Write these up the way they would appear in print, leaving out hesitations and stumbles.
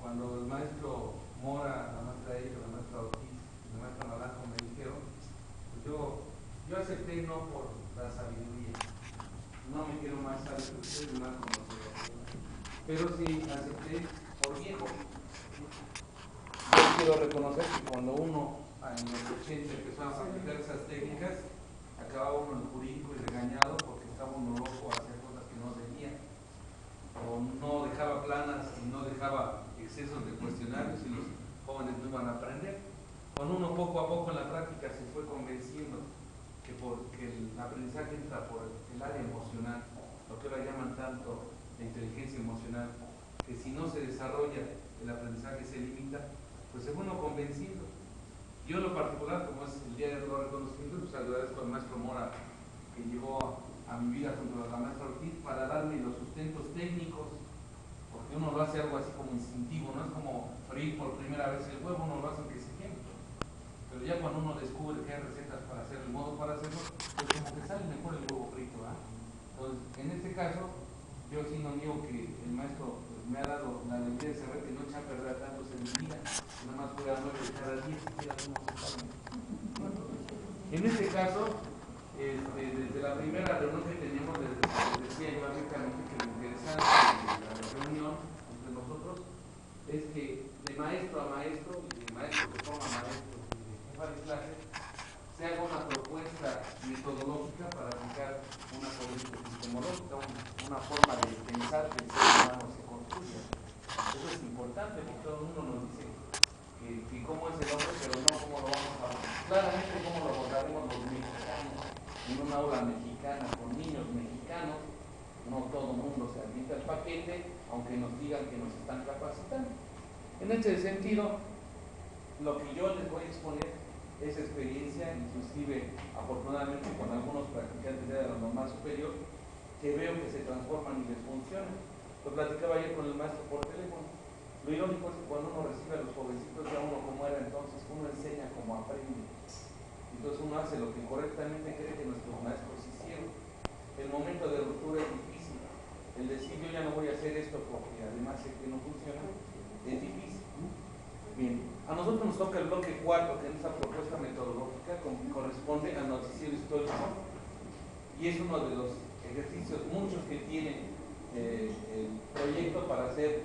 cuando el maestro Mora, la maestra Erika, la maestra Ortiz, la maestra Naranjo me dijeron, pues yo acepté no por la sabiduría, no me quiero más sabio que ustedes, más conocedor, pero sí acepté por viejo. Yo quiero reconocer que cuando uno en los 80 empezó a aplicar esas técnicas, acababa uno en el jurídico y regañado porque estaba uno loco a hacer cosas que no debía, o no dejaba planas y no dejaba excesos de cuestionarios y los jóvenes no iban a aprender. Cuando uno poco a poco en la práctica se fue convenciendo que porque el aprendizaje entra por el área emocional, lo que ahora llaman tanto la inteligencia emocional, que si no se desarrolla el aprendizaje se limita, pues se fue uno convencido. Yo en lo particular, como es el día de los reconocimientos, pues agradezco al maestro Mora que llegó a mi vida junto a la maestra Ortiz para darme los sustentos técnicos, porque uno lo hace algo así como instintivo, no es como freír por primera vez el huevo, uno lo hace aunque se queme. Pero ya cuando uno descubre que hay recetas para hacer el modo para hacerlo, pues como que sale mejor el huevo frito, ¿eh? Entonces, en este caso, yo sí no niego que el maestro me ha dado la alegría de saber que no echa a perder tanto en mi vida, que nada más juega 9 de cada 10 y queda como se sabe. En este caso, desde la primera reunión que teníamos, les decía yo abiertamente que lo interesante de la reunión entre nosotros es que de maestro a maestro y de maestro que forma maestro y de jefa de clase se haga una propuesta metodológica para aplicar una corriente epistemológica, una forma de pensar que el ser humano se construya. Eso es importante porque todo el mundo nos dice que cómo es el hombre, pero no cómo lo vamos a abordar. Claramente cómo lo abordaremos los mexicanos en una aula mexicana con niños mexicanos. No todo el mundo se admite al paquete, aunque nos digan que nos están capacitando. En este sentido, lo que yo les voy a exponer es experiencia, inclusive afortunadamente con algunos practicantes de la normal superior, que veo que se transforman y les funciona. Lo platicaba ayer con el maestro por teléfono. Lo irónico es que cuando uno recibe a los jovencitos, ya uno como era entonces, uno enseña como aprende. Entonces uno hace lo que correctamente cree que nuestros maestros hicieron. El momento de ruptura es difícil. El decir yo ya no voy a hacer esto porque además sé que no funciona, es difícil. Bien, a nosotros nos toca el bloque 4, que en esta propuesta metodológica corresponde al noticiero histórico y es uno de los ejercicios, muchos que tiene el proyecto para hacer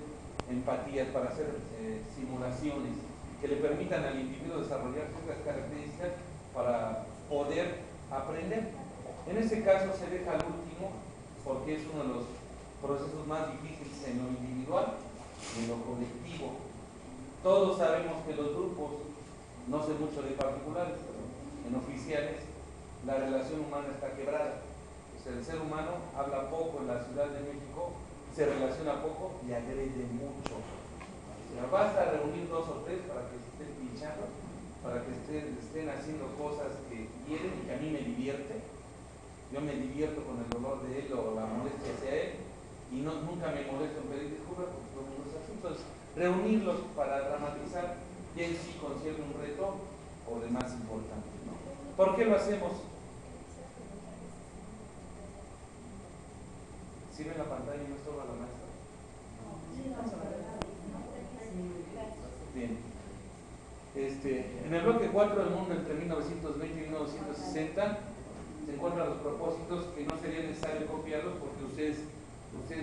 empatías, para hacer simulaciones que le permitan al individuo desarrollar ciertas características para poder aprender. En este caso se deja al último porque es uno de los procesos más difíciles en lo individual y en lo colectivo. Todos sabemos que los grupos, no sé mucho de particulares, pero en oficiales, la relación humana está quebrada. O sea, el ser humano habla poco en la Ciudad de México, se relaciona poco y agrede mucho. O sea, basta reunir 2 o 3 para que se estén pinchando, para que estén haciendo cosas que quieren y que a mí me divierte. Yo me divierto con el dolor de él o la molestia hacia él y nunca me molesto en pedir disculpas porque todo el mundo es así. Entonces, reunirlos para dramatizar y en sí considero un reto o de más importante, ¿no? ¿Por qué lo hacemos? ¿Sí ven la pantalla y no estorba la maestra? Bien. En el bloque 4 del mundo entre 1920 y 1960 se encuentran los propósitos que no sería necesario copiarlos porque ustedes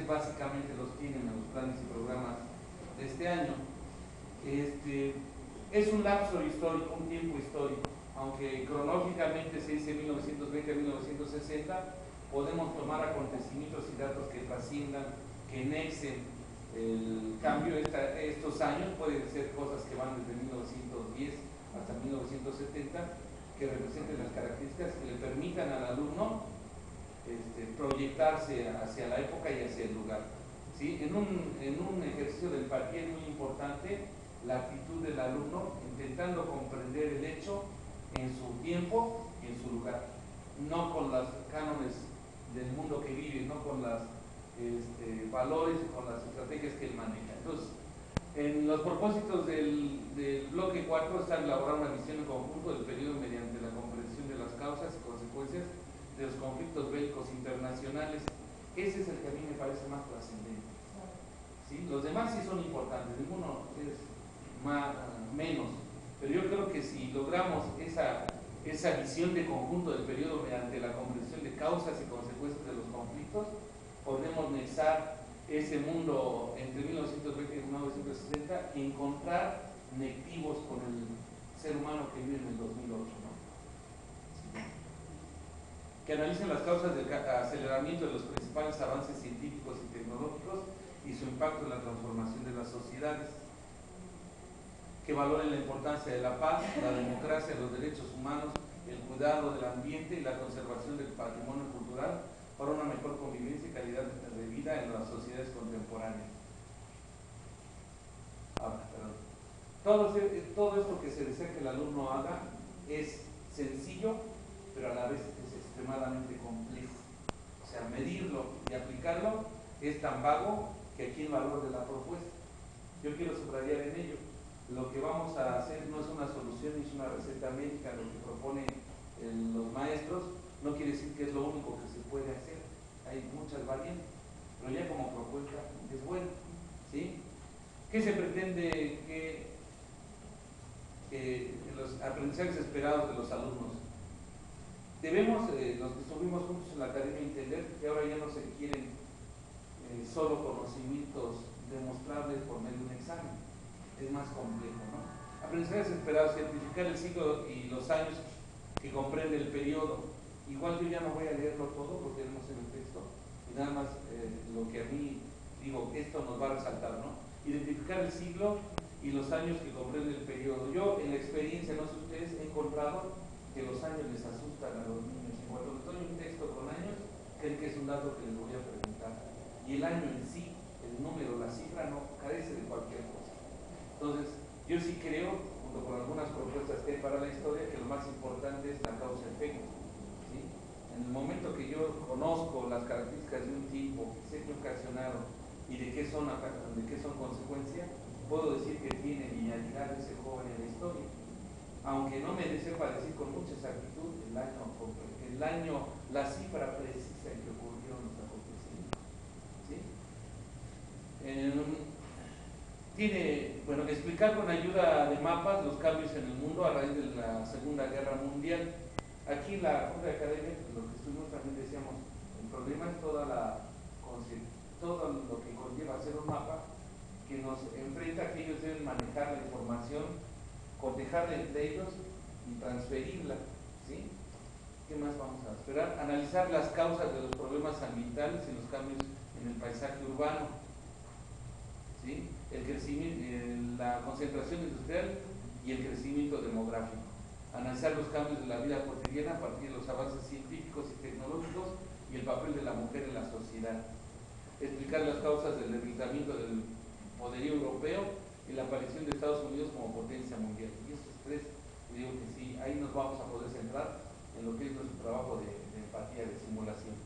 básicamente los tienen en los planes y programas de este año. Es un lapso histórico, un tiempo histórico, aunque cronológicamente se dice 1920 a 1960, podemos tomar acontecimientos y datos que trasciendan, que nexen el cambio de estos años, pueden ser cosas que van desde 1910 hasta 1970, que representen las características que le permitan al alumno proyectarse hacia la época y hacia el lugar. ¿Sí? En un ejercicio de empatía es muy importante la actitud del alumno intentando comprender el hecho en su tiempo y en su lugar, no con los cánones del mundo que vive, no con los valores y con las estrategias que él maneja. Entonces, en los propósitos del bloque 4 está elaborar una visión en conjunto del periodo mediante la comprensión de las causas y consecuencias de los conflictos bélicos internacionales. Ese es el que a mí me parece más trascendente. ¿sí? Los demás sí son importantes, ninguno es menos, pero yo creo que si logramos esa visión de conjunto del periodo mediante la comprensión de causas y consecuencias de los conflictos, podemos nexar ese mundo entre 1920 y 1960 y encontrar nexivos con el ser humano que vive en el 2008, ¿no? Que analicen las causas del aceleramiento de los principales avances científicos y tecnológicos y su impacto en la transformación de las sociedades, que valoren la importancia de la paz, la democracia, los derechos humanos, el cuidado del ambiente y la conservación del patrimonio cultural para una mejor convivencia y calidad de vida en las sociedades contemporáneas. Todo esto que se desea que el alumno haga es sencillo, pero a la vez es extremadamente complejo. O sea, medirlo y aplicarlo es tan vago que aquí el valor de la propuesta. Yo quiero subrayar en ello. Lo que vamos a hacer no es una solución ni es una receta médica, lo que proponen los maestros no quiere decir que es lo único que se puede hacer. Hay muchas variantes, pero ya como propuesta es bueno, ¿sí? ¿Qué se pretende que los aprendizajes esperados de los alumnos? Debemos, los que estuvimos juntos en la academia, entender que ahora ya no se quieren solo conocimientos demostrables por medio de un examen, es más complejo, ¿no? Aprendizajes esperados, identificar el ciclo y los años que comprende el periodo. Igual yo ya no voy a leerlo todo porque no sé el texto, y nada más lo que a mí digo, esto nos va a resaltar, ¿no? Identificar el siglo y los años que comprende el periodo. Yo en la experiencia, no sé ustedes, he encontrado que los años les asustan a los niños. Y cuando les doy un texto con años, creen que es un dato que les voy a preguntar. Y el año en sí, el número, la cifra, no carece de cualquier cosa. Entonces, yo sí creo, junto con algunas propuestas que hay para la historia, que lo más importante es la causa-efecto, ¿sí? En el momento que yo conozco las características de un tipo, sé qué ocasionaron y de qué son consecuencia, puedo decir que tiene linealidad ese joven en la historia. Aunque no me sepa decir con mucha exactitud el año, la cifra precisa en que ocurrieron los acontecimientos, ¿sí? Bueno, explicar con ayuda de mapas los cambios en el mundo a raíz de la Segunda Guerra Mundial. Aquí en la Junta de Academia, lo que estuvimos también decíamos, el problema es todo lo que conlleva hacer un mapa que nos enfrenta a que ellos deben manejar la información, cotejarla entre ellos y transferirla, ¿sí? ¿Qué más vamos a esperar? Analizar las causas de los problemas ambientales y los cambios en el paisaje urbano, ¿sí? El crecimiento, la concentración industrial y el crecimiento demográfico. Analizar los cambios de la vida cotidiana a partir de los avances científicos y tecnológicos y el papel de la mujer en la sociedad. Explicar las causas del debilitamiento del poderío europeo y la aparición de Estados Unidos como potencia mundial. Y estos tres, digo que sí, ahí nos vamos a poder centrar en lo que es nuestro trabajo de empatía, de simulación.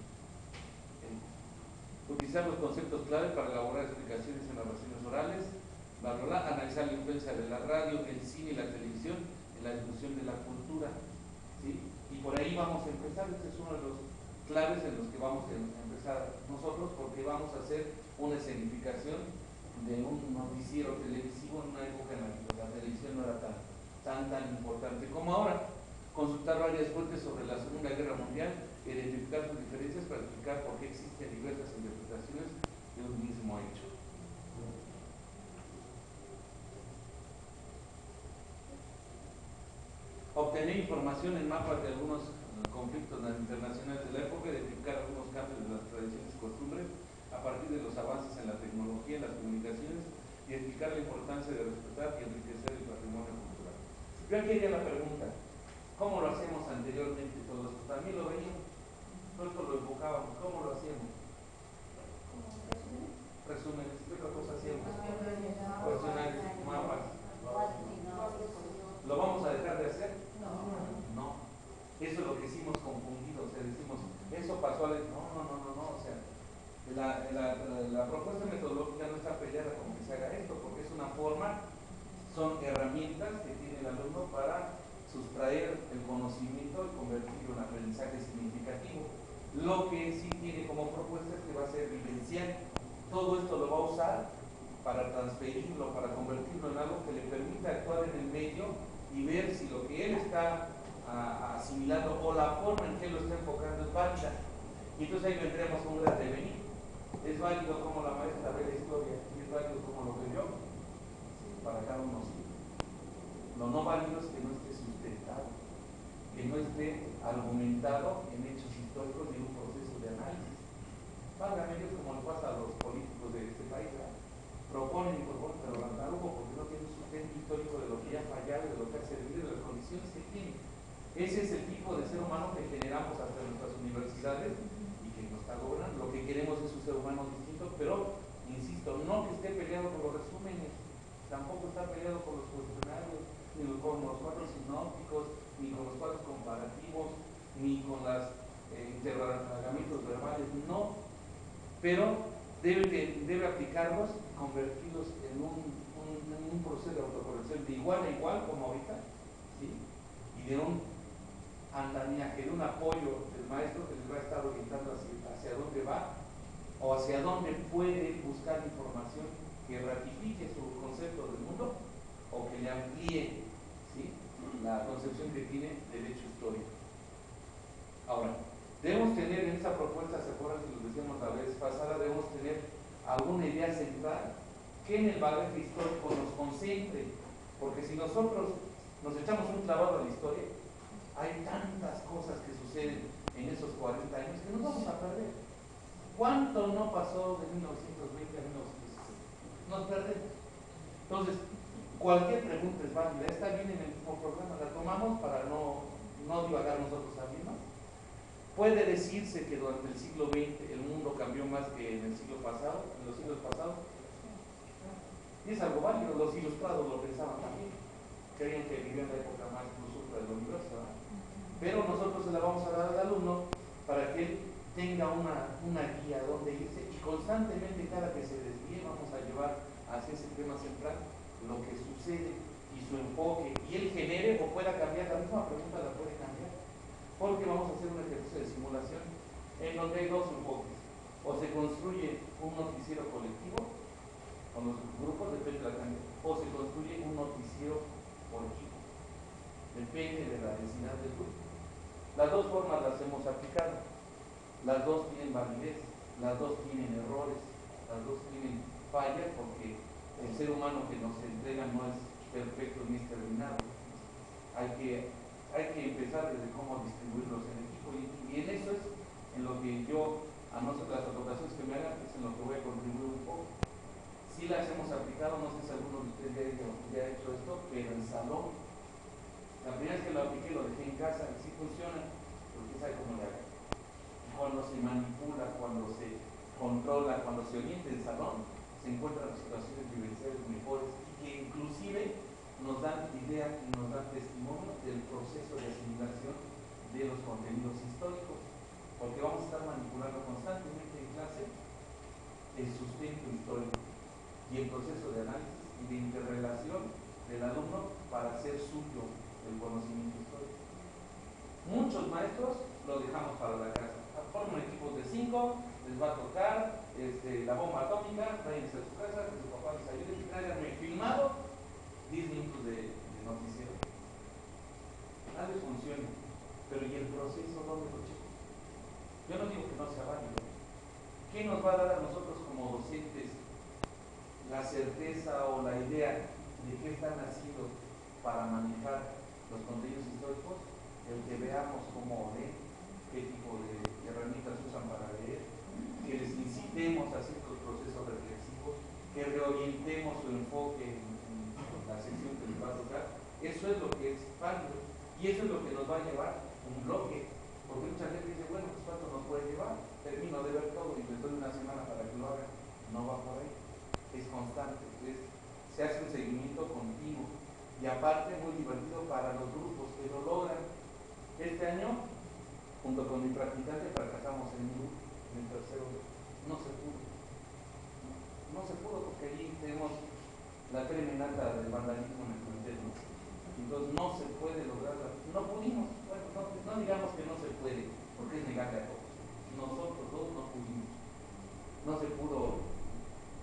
Utilizar los conceptos clave para elaborar explicaciones en narraciones orales, analizar la influencia de la radio, el cine y la televisión en la discusión de la cultura, ¿sí? Y por ahí vamos a empezar. Este es uno de los claves en los que vamos a empezar nosotros, porque vamos a hacer una escenificación de un noticiero televisivo en una época en la que la televisión no era tan importante como ahora. Consultar varias fuentes sobre la Segunda Guerra Mundial, identificar sus diferencias para explicar por qué existen diversas interpretaciones de un mismo hecho. Obtener información en mapas de algunos conflictos internacionales de la época, identificar algunos cambios de las tradiciones y costumbres a partir de los avances en la tecnología, en las comunicaciones, y explicar la importancia de respetar y enriquecer el patrimonio cultural. Yo aquí haría la pregunta, ¿cómo lo hacíamos anteriormente? Todo esto también lo veíamos, todo esto lo enfocábamos, ¿cómo lo hacíamos? Resúmenes, ¿qué otra cosa hacíamos? Cuestionarios, mapas. ¿Lo vamos a dejar de hacer? No. Eso es lo que hicimos confundido, o sea, decimos, eso pasó a la... No, o sea, la propuesta metodológica no está peleada con que se haga esto, porque es una forma, son herramientas que tiene el alumno para sustraer el conocimiento y convertirlo en aprendizaje significativo. Lo que sí tiene como propuesta es que va a ser vivencial. Todo esto lo va a usar para transferirlo, para convertirlo en algo que le permita actuar en el medio y ver si lo que él está asimilando o la forma en que él lo está enfocando es válida. Y entonces ahí vendremos con un gran devenir. ¿Es válido como la maestra ve la historia y es válido como lo veo yo? Para cada uno sí. Lo no válido es que no esté sustentado, que no esté argumentado en hechos históricos y en un proceso de análisis. Válgame Dios, como le pasa a los políticos de este país, proponen y proponen, pero algo porque no tiene un sustento histórico de lo que ha fallado, de lo que ha servido, de las condiciones que tiene. Ese es el tipo de ser humano que generamos hasta en nuestras universidades y que nos está gobernando. Lo que queremos es un ser humano distinto, pero, insisto, no que esté peleado con los resúmenes, tampoco está peleado con los cuestionarios, ni con los cuadros sinópticos, ni con los cuadros comparativos, ni con los interrogamientos verbales, no, pero debe aplicarlos, convertirlos en un proceso de autocorrección de igual a igual, como ahorita, ¿sí? Y de un andamiaje, de un apoyo del maestro que les va a estar orientando hacia dónde va o hacia dónde puede buscar información que ratifique su concepto del mundo o que le amplíe, ¿sí?, la concepción que tiene del hecho histórico. Ahora, debemos tener en esta propuesta, ¿se acuerdan que lo decíamos la vez pasada? Debemos tener alguna idea central que en el bagaje histórico nos concentre, porque si nosotros nos echamos un clavado a la historia, hay tantas cosas que suceden en esos 40 años que nos vamos a perder. ¿Cuánto no pasó de 1920 a 1960? Nos perdemos. Entonces, cualquier pregunta es válida. Está bien en el mismo programa, la tomamos para no divagar nosotros también, ¿no? Puede decirse que durante el siglo XX el mundo cambió más que en el siglo pasado, en los siglos pasados. Y es algo válido, los ilustrados lo pensaban también. Creían que vivían la época más plus ultra del universo, ¿no? Pero nosotros se la vamos a dar al alumno para que él tenga una guía donde irse y constantemente cada que se desvíe vamos a llevar hacia ese tema central lo que sucede y su enfoque y él genere o pueda cambiar, la misma pregunta la puede cambiar, porque vamos a hacer un ejercicio de simulación en donde hay dos enfoques: o se construye un noticiero colectivo con los grupos, depende de la cantidad, o se construye un noticiero por equipo, depende de la densidad del grupo. Las dos formas las hemos aplicado, las dos tienen validez, las dos tienen errores, las dos tienen fallas, porque el ser humano que nos entrega no es perfecto ni exterminado. Hay que empezar desde cómo distribuirlos en equipo, y en eso es en lo que yo, a no ser las aportaciones que me hagan, es en lo que voy a contribuir un poco. Sí las hemos aplicado, no sé si alguno de ustedes ya ha hecho esto, pero en salón. La primera vez que lo apliqué lo dejé en casa y sí funciona, porque sabe cómo le haga. Cuando se manipula, cuando se controla, cuando se orienta el salón, se encuentran situaciones vivenciales mejores y que inclusive nos dan idea y nos dan testimonio del proceso de asimilación de los contenidos históricos, porque vamos a estar manipulando constantemente en clase el sustento histórico y el proceso de análisis y de interrelación del alumno para hacer suyo el conocimiento histórico. Muchos maestros lo dejamos para la casa. Forman equipos de 5, les va a tocar la bomba atómica, váyanse a su casa, que su papá les ayude y tráiganme filmado 10 minutos de noticiero. Nada les funciona, pero ¿y el proceso dónde lo checo? Yo no digo que no sea válido. ¿Qué nos va a dar a nosotros como docentes la certeza o la idea de qué están haciendo para manejar los contenidos históricos? El que veamos cómo leen, qué tipo de herramientas usan para leer, que les incitemos a ciertos procesos reflexivos, que reorientemos su enfoque en la sección que les va a tocar. Eso es lo que es válido y eso es lo que nos va a llevar un bloque, porque mucha gente dice, bueno, pues ¿cuánto nos puede llevar? Termino de ver todo y les doy una semana para que lo hagan. No va por ahí, es constante, se hace un seguimiento continuo y aparte muy divertido para los grupos que lo logran. Este año, junto con mi practicante, fracasamos en el tercero. No se pudo. No se pudo porque allí tenemos la cremenata del vandalismo en el plantel, ¿no? Entonces no se puede lograr, no pudimos. Bueno, no digamos que no se puede, porque es negarle a todos. Nosotros dos no pudimos. No se pudo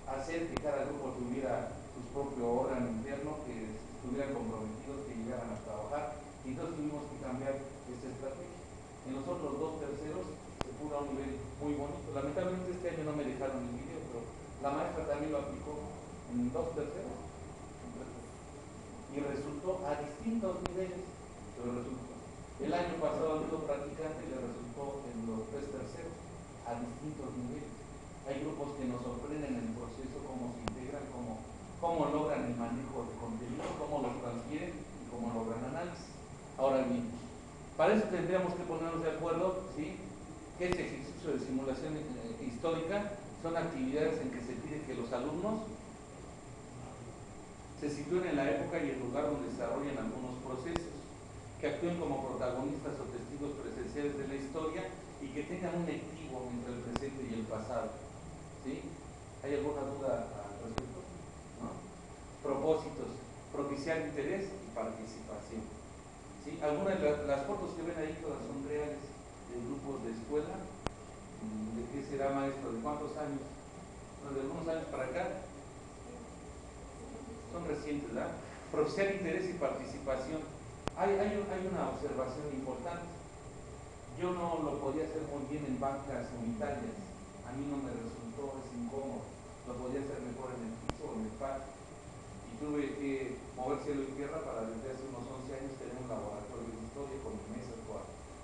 hacer que cada grupo tuviera su propio órgano interno, que estuvieran comprometidos, que llegaran a trabajar, y entonces tuvimos que cambiar esta estrategia. En los otros 2/3 se pudo a un nivel muy bonito. Lamentablemente este año no me dejaron el video, pero la maestra también lo aplicó en 2/3 y resultó a distintos niveles, pero resultó. El año pasado al grupo practicante le resultó en los 3/3 a distintos niveles. Hay grupos que nos sorprenden en el proceso, cómo se integran, cómo logran el manejo de contenido, cómo lo transfieren y cómo logran análisis. Ahora bien, para eso tendríamos que ponernos de acuerdo, ¿sí? Que este ejercicio de simulación histórica son actividades en que se pide que los alumnos se sitúen en la época y el lugar donde se desarrollan algunos procesos, que actúen como protagonistas o testigos presenciales de la historia y que tengan un equipo entre el presente y el pasado. ¿Sí? ¿Hay alguna duda al respecto? ¿No? Propósitos: propiciar interés y participación. ¿Sí? Algunas de las fotos que ven ahí todas son reales, de grupos de escuela. ¿De qué será maestro? ¿De cuántos años? ¿De algunos años para acá? Son recientes, ¿verdad? Propiciar interés y participación. Hay una observación importante. Yo no lo podía hacer muy bien en bancas unitarias. A mí no me resultó, es incómodo. Lo podía hacer mejor en el piso o en el patio. Y tuve que mover cielo y tierra para desde hace unos 11 años tener un laboratorio de historia con mesas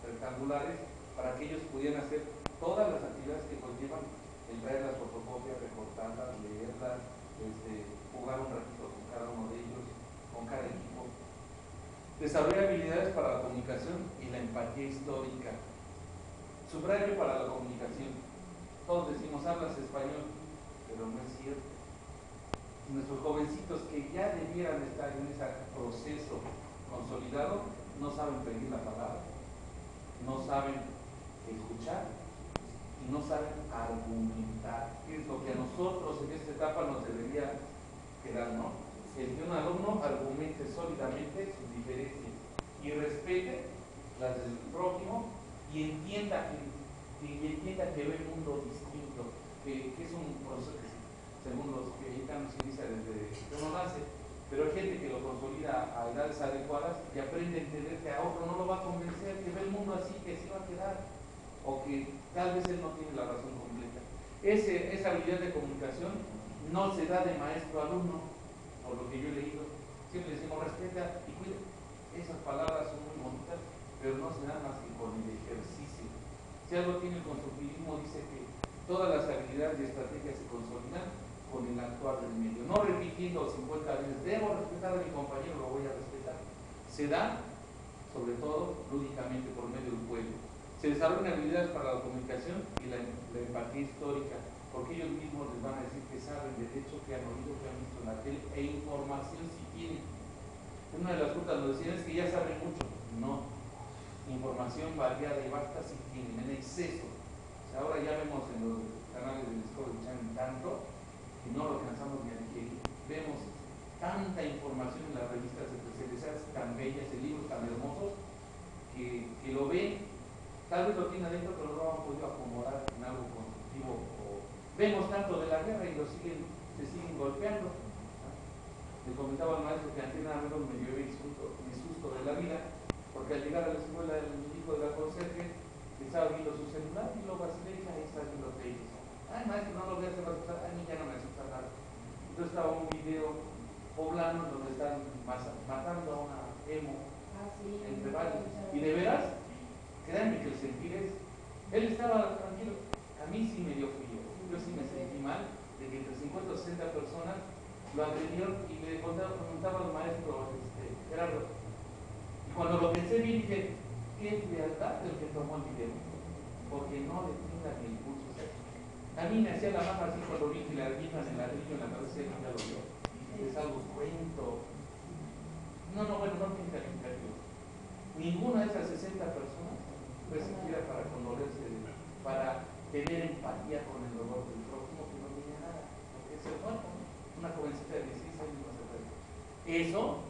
rectangulares para que ellos pudieran hacer todas las actividades que conllevan el traer las fotocopias, recortarlas, leerlas, jugar un ratito con cada uno de ellos, con cada equipo. Desarrollar habilidades para la comunicación y la empatía histórica. Subrayo para la comunicación. Todos decimos, hablas español, pero no es cierto. Nuestros jovencitos que ya debieran estar en ese proceso consolidado, no saben pedir la palabra, no saben escuchar y no saben argumentar, que es lo que a nosotros en esta etapa nos debería quedar, ¿no? El que un alumno argumente sólidamente sus diferencias y respete las del prójimo y entienda que ve el mundo distinto, que es un proceso que, según los que mexicanos se inicia desde que uno nace, pero hay gente que lo consolida a edades adecuadas y aprende a entender que a otro no lo va a convencer, que ve el mundo así, que así va a quedar, o que tal vez él no tiene la razón completa. Esa habilidad de comunicación no se da de maestro a alumno, por lo que yo he leído. Siempre decimos respeta y cuida. Esas palabras son muy bonitas, pero no se dan más que con el ejercicio. Si algo tiene el constructivismo, dice que todas las habilidades y estrategias se consolidan con el actuar del medio, no repitiendo 50 veces, debo respetar a mi compañero, lo voy a respetar. Se da, sobre todo, lúdicamente por medio del juego. Se desarrollan habilidades para la comunicación y la empatía histórica, porque ellos mismos les van a decir que saben de hecho, que han oído, que han visto en la tele, e información si tienen. Una de las frutas nos decían es que ya saben mucho. No, información variada y vasta si tienen, en exceso. O sea, ahora ya vemos en los canales de Discovery Channel tanto que no lo alcanzamos ni a digerir. Vemos tanta información en las revistas especializadas tan bellas, en libros tan hermosos, que lo ven, tal vez lo tienen adentro, pero no han podido acomodar en algo constructivo. Vemos tanto de la guerra y se siguen golpeando. Le comentaba al maestro que antes nada menos me llevé mi susto de la vida, porque al llegar a la escuela el hijo de la conserje estaba viendo su celular y lo vacilé y ahí está viendo Facebook. Ay, maestro, no lo voy a hacer asustar. A mí ya no me asusta nada. Entonces estaba un video poblano donde están matando a una emo entre varios. Y de veras, créanme que el sentir es, él estaba tranquilo. A mí sí me dio frío. Yo sí me sentí mal de que entre 50 o 60 personas lo agredieron y le preguntaba al maestro Gerardo. Y cuando lo pensé bien dije, qué lealtad el que tomó el video, porque no le tengan el impulso. A mí me hacía la mano así cuando vi que le arbitan el ladrillo en la cabeza y ya lo vio. Es algo cuento. No, bueno, no tiene calificativo. Ninguna de esas 60 personas fue siquiera para condolerse, para tener empatía con el dolor del prójimo, que no tenía nada, porque es el cuerpo, ¿no? Una jovencita de 16 años no se puede. Eso